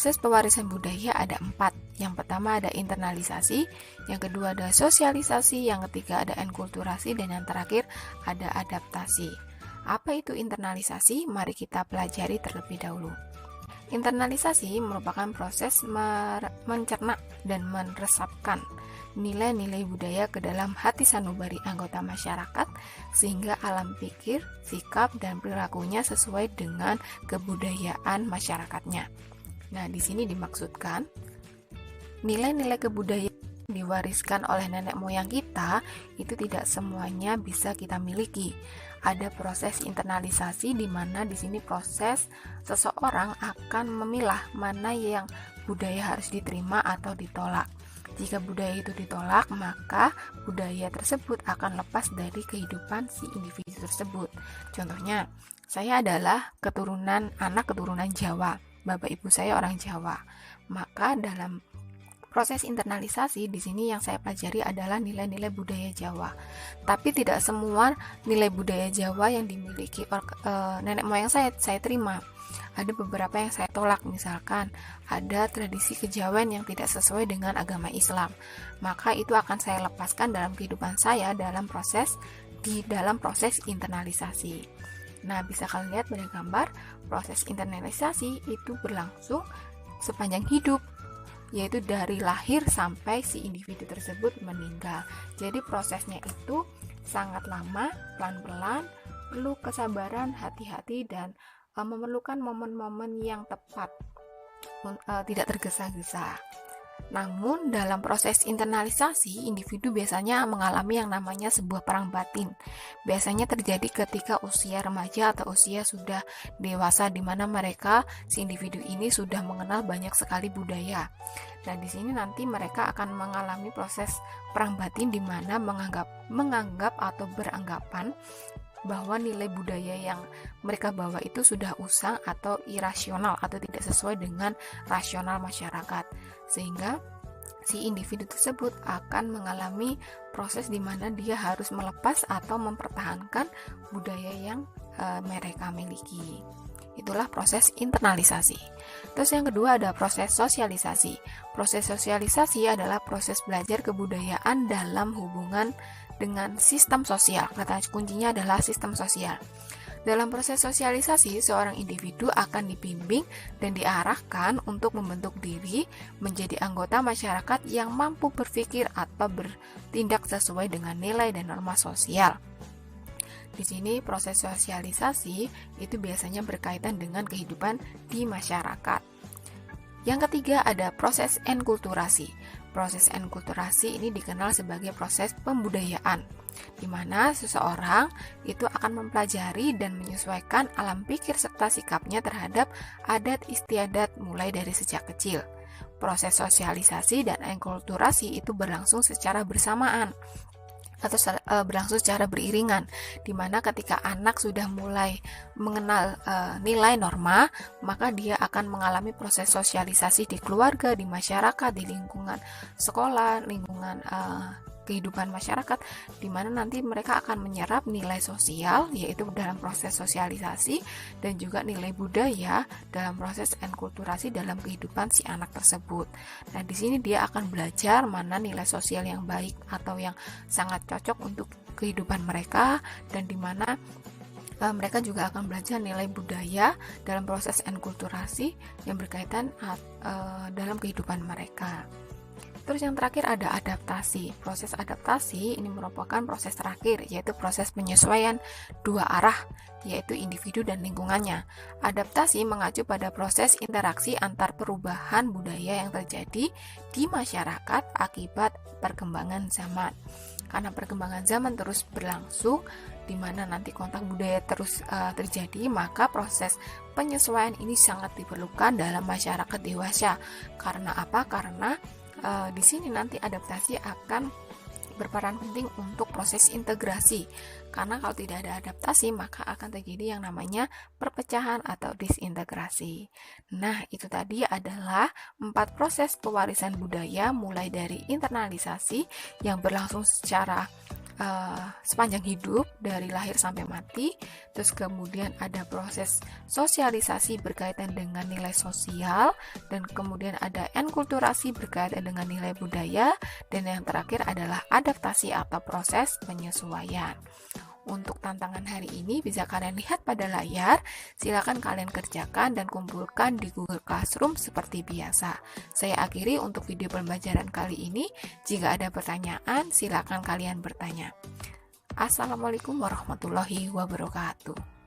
proses pewarisan budaya ada 4. Yang pertama ada internalisasi, yang kedua ada sosialisasi, yang ketiga ada enkulturasi, dan yang terakhir ada adaptasi. Apa itu internalisasi? Mari kita pelajari terlebih dahulu. Internalisasi merupakan proses mencerna dan meresapkan nilai-nilai budaya ke dalam hati sanubari anggota masyarakat sehingga alam pikir, sikap, dan perilakunya sesuai dengan kebudayaan masyarakatnya. Nah, di sini dimaksudkan nilai-nilai kebudayaan diwariskan oleh nenek moyang kita itu tidak semuanya bisa kita miliki. Ada proses internalisasi di mana di sini proses seseorang akan memilah mana yang budaya harus diterima atau ditolak. Jika budaya itu ditolak, maka budaya tersebut akan lepas dari kehidupan si individu tersebut. Contohnya, saya adalah anak keturunan Jawa. Bapak ibu saya orang Jawa. Maka dalam proses internalisasi di sini yang saya pelajari adalah nilai-nilai budaya Jawa. Tapi tidak semua nilai budaya Jawa yang dimiliki nenek moyang saya terima. Ada beberapa yang saya tolak, misalkan ada tradisi kejawen yang tidak sesuai dengan agama Islam. Maka itu akan saya lepaskan dalam kehidupan saya dalam proses internalisasi. Nah, bisa kalian lihat pada gambar, proses internalisasi itu berlangsung sepanjang hidup, yaitu dari lahir sampai si individu tersebut meninggal. Jadi prosesnya itu sangat lama, pelan-pelan, perlu kesabaran, hati-hati, dan memerlukan momen-momen yang tepat, tidak tergesa-gesa. Namun dalam proses internalisasi, individu biasanya mengalami yang namanya sebuah perang batin. Biasanya terjadi ketika usia remaja atau usia sudah dewasa, di mana si individu ini sudah mengenal banyak sekali budaya. Dan di sini nanti mereka akan mengalami proses perang batin di mana menganggap atau beranggapan bahwa nilai budaya yang mereka bawa itu sudah usang atau irasional atau tidak sesuai dengan rasional masyarakat, sehingga si individu tersebut akan mengalami proses di mana dia harus melepas atau mempertahankan budaya yang mereka miliki. Itulah proses internalisasi. Terus yang kedua ada proses sosialisasi. Proses sosialisasi adalah proses belajar kebudayaan dalam hubungan dengan sistem sosial. Kata kuncinya adalah sistem sosial. Dalam proses sosialisasi, seorang individu akan dibimbing dan diarahkan untuk membentuk diri menjadi anggota masyarakat yang mampu berpikir atau bertindak sesuai dengan nilai dan norma sosial. Di sini proses sosialisasi itu biasanya berkaitan dengan kehidupan di masyarakat. Yang ketiga ada proses enkulturasi. Proses enkulturasi ini dikenal sebagai proses pembudayaan, di mana seseorang itu akan mempelajari dan menyesuaikan alam pikir serta sikapnya terhadap adat istiadat mulai dari sejak kecil. Proses sosialisasi dan enkulturasi itu berlangsung secara bersamaan atau berlangsung secara beriringan, di mana ketika anak sudah mulai mengenal nilai norma, maka dia akan mengalami proses sosialisasi di keluarga, di masyarakat, di lingkungan sekolah, lingkungan kehidupan masyarakat, di mana nanti mereka akan menyerap nilai sosial, yaitu dalam proses sosialisasi, dan juga nilai budaya dalam proses enkulturasi dalam kehidupan si anak tersebut. Nah, di sini dia akan belajar mana nilai sosial yang baik atau yang sangat cocok untuk kehidupan mereka, dan di mana mereka juga akan belajar nilai budaya dalam proses enkulturasi yang berkaitan dalam kehidupan mereka. Terus yang terakhir ada adaptasi. Proses adaptasi ini merupakan proses terakhir, yaitu proses penyesuaian dua arah, yaitu individu dan lingkungannya. Adaptasi mengacu pada proses interaksi antar perubahan budaya yang terjadi di masyarakat akibat perkembangan zaman. Karena perkembangan zaman terus berlangsung, di mana nanti kontak budaya terus terjadi, maka proses penyesuaian ini sangat diperlukan dalam masyarakat dewasa. Karena apa? Karena di sini nanti adaptasi akan berperan penting untuk proses integrasi. Karena kalau tidak ada adaptasi, maka akan terjadi yang namanya perpecahan atau disintegrasi. Nah, itu tadi adalah 4 proses pewarisan budaya, mulai dari internalisasi yang berlangsung secara sepanjang hidup dari lahir sampai mati. Terus kemudian ada proses sosialisasi berkaitan dengan nilai sosial, dan kemudian ada enkulturasi berkaitan dengan nilai budaya, dan yang terakhir adalah adaptasi atau proses penyesuaian. Untuk tantangan hari ini bisa kalian lihat pada layar. Silakan kalian kerjakan dan kumpulkan di Google Classroom seperti biasa. Saya akhiri untuk video pembelajaran kali ini. Jika ada pertanyaan, silakan kalian bertanya. Assalamualaikum warahmatullahi wabarakatuh.